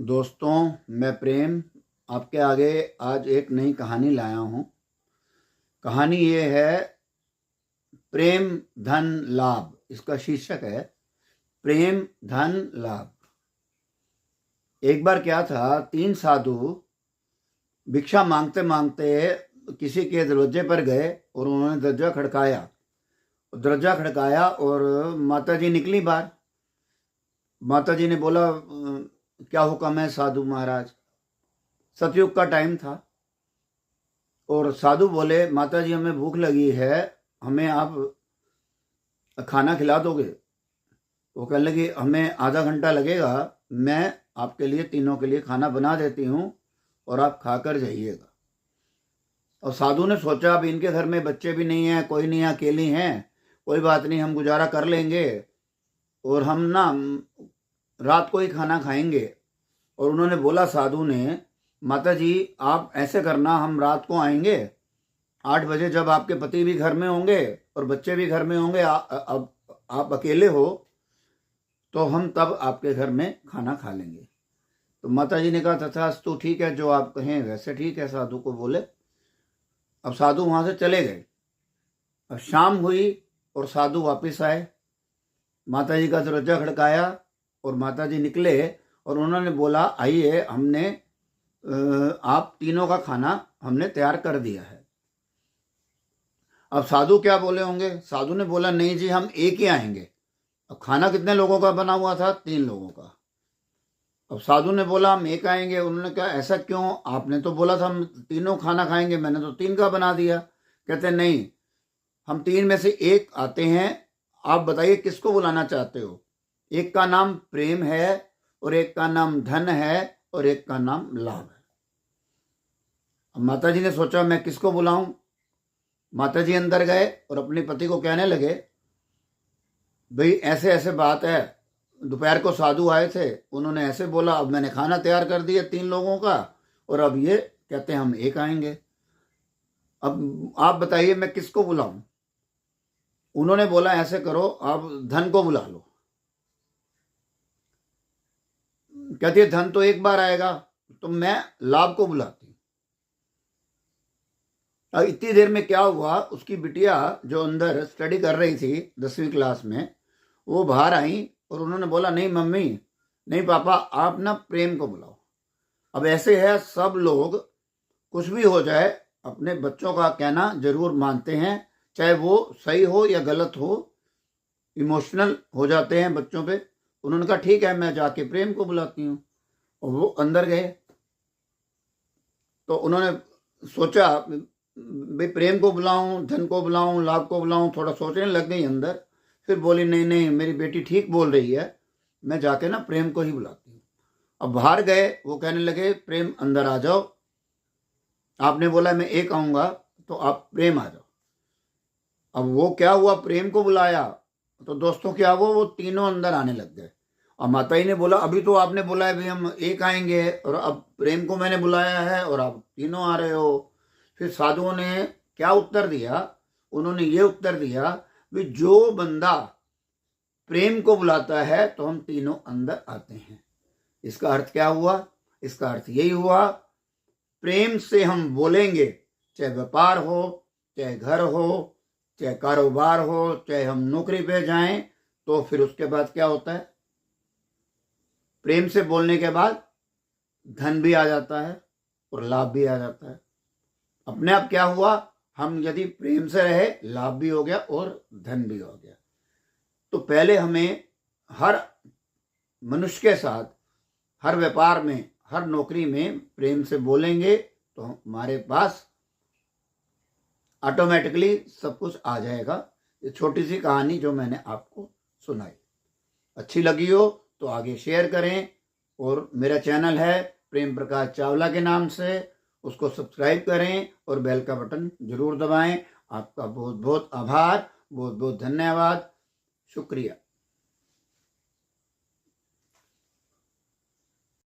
दोस्तों, मैं प्रेम आपके आगे आज एक नई कहानी लाया हूँ। कहानी ये है प्रेम धन लाभ। इसका शीर्षक है प्रेम धन लाभ। एक बार क्या था, 3 साधु भिक्षा मांगते मांगते किसी के दरवाजे पर गए और उन्होंने दरवाजा खड़काया और माता जी निकली बाहर। माता जी ने बोला, क्या हुक्म है साधु महाराज? सतयुग का टाइम था और साधु बोले, माता जी हमें भूख लगी है, हमें आप खाना खिला दोगे? वो कहने लगी, हमें आधा घंटा लगेगा, मैं आपके लिए तीनों के लिए खाना बना देती हूँ और आप खाकर जाइएगा। और साधु ने सोचा, अब इनके घर में बच्चे भी नहीं हैं, कोई नहीं है, अकेली हैं, कोई बात नहीं, हम गुजारा कर लेंगे और हम ना रात को ही खाना खाएंगे। और उन्होंने बोला, साधु ने, माता जी आप ऐसे करना, हम रात को आएंगे 8 बजे, जब आपके पति भी घर में होंगे और बच्चे भी घर में होंगे, अब आप अकेले हो तो हम तब आपके घर में खाना खा लेंगे। तो माता जी ने कहा, तथास्तु, ठीक है, जो आप कहें वैसे ठीक है, साधु को बोले। अब साधु वहां से चले गए। अब शाम हुई और साधु वापस आए। माता जी का दरवाजा खड़काया और माता जी निकले और उन्होंने बोला, आइए, हमने आप तीनों का खाना हमने तैयार कर दिया है। अब साधु क्या बोले होंगे? साधु ने बोला, नहीं जी, हम एक ही आएंगे। अब खाना कितने लोगों का बना हुआ था? 3 लोगों का। अब साधु ने बोला, हम एक आएंगे। उन्होंने कहा, ऐसा क्यों? आपने तो बोला था हम तीनों खाना खाएंगे, मैंने तो 3 का बना दिया। कहते, नहीं, हम 3 में से एक आते हैं, आप बताइए किसको बुलाना चाहते हो? एक का नाम प्रेम है और एक का नाम धन है और एक का नाम लाभ है। अब माता जी ने सोचा, मैं किसको बुलाऊं? माता जी अंदर गए और अपने पति को कहने लगे, भाई ऐसे ऐसे बात है, दोपहर को साधु आए थे, उन्होंने ऐसे बोला, अब मैंने खाना तैयार कर दिया 3 लोगों का और अब ये कहते हैं हम एक आएंगे। अब आप बताइए मैं किसको बुलाऊं? उन्होंने बोला, ऐसे करो, आप धन को बुला लो। कहती है, धन तो एक बार आएगा, तो मैं लाभ को बुलाती हूं। अब इतनी देर में क्या हुआ, उसकी बिटिया जो अंदर स्टडी कर रही थी 10वीं क्लास में, वो बाहर आई और उन्होंने बोला, नहीं मम्मी, नहीं पापा, आप ना प्रेम को बुलाओ। अब ऐसे है, सब लोग कुछ भी हो जाए अपने बच्चों का कहना जरूर मानते हैं, चाहे वो सही हो या गलत हो, इमोशनल हो जाते हैं बच्चों पे। उन्होंने कहा, ठीक है, मैं जाके प्रेम को बुलाती हूँ। और वो अंदर गए तो उन्होंने सोचा, भाई प्रेम को बुलाऊं, धन को बुलाऊं, लाभ को बुलाऊं, थोड़ा सोचने लग गई अंदर। फिर बोली, नहीं नहीं, मेरी बेटी ठीक बोल रही है, मैं जाके ना प्रेम को ही बुलाती हूँ। अब बाहर गए, वो कहने लगे, प्रेम अंदर आ जाओ, आपने बोला मैं एक आऊंगा, तो आप प्रेम आ जाओ। अब वो क्या हुआ, प्रेम को बुलाया तो दोस्तों क्या हुआ, वो तीनों अंदर आने लग गए। और माता जी ने बोला, अभी तो आपने बुलाया भाई हम एक आएंगे, और अब प्रेम को मैंने बुलाया है और आप तीनों आ रहे हो। फिर साधुओं ने क्या उत्तर दिया? उन्होंने ये उत्तर दिया, कि जो बंदा प्रेम को बुलाता है तो हम तीनों अंदर आते हैं। इसका अर्थ क्या हुआ? इसका अर्थ यही हुआ, प्रेम से हम बोलेंगे, चाहे व्यापार हो, चाहे घर हो, चाहे कारोबार हो, चाहे हम नौकरी पे जाएं, तो फिर उसके बाद क्या होता है? प्रेम से बोलने के बाद धन भी आ जाता है और लाभ भी आ जाता है। अपने आप क्या हुआ, हम यदि प्रेम से रहे, लाभ भी हो गया और धन भी हो गया। तो पहले हमें हर मनुष्य के साथ, हर व्यापार में, हर नौकरी में प्रेम से बोलेंगे तो हमारे पास ऑटोमेटिकली सब कुछ आ जाएगा। ये छोटी सी कहानी जो मैंने आपको सुनाई, अच्छी लगी हो तो आगे शेयर करें। और मेरा चैनल है प्रेम प्रकाश चावला के नाम से, उसको सब्सक्राइब करें और बेल का बटन जरूर दबाएं। आपका बहुत बहुत आभार, बहुत बहुत धन्यवाद, शुक्रिया।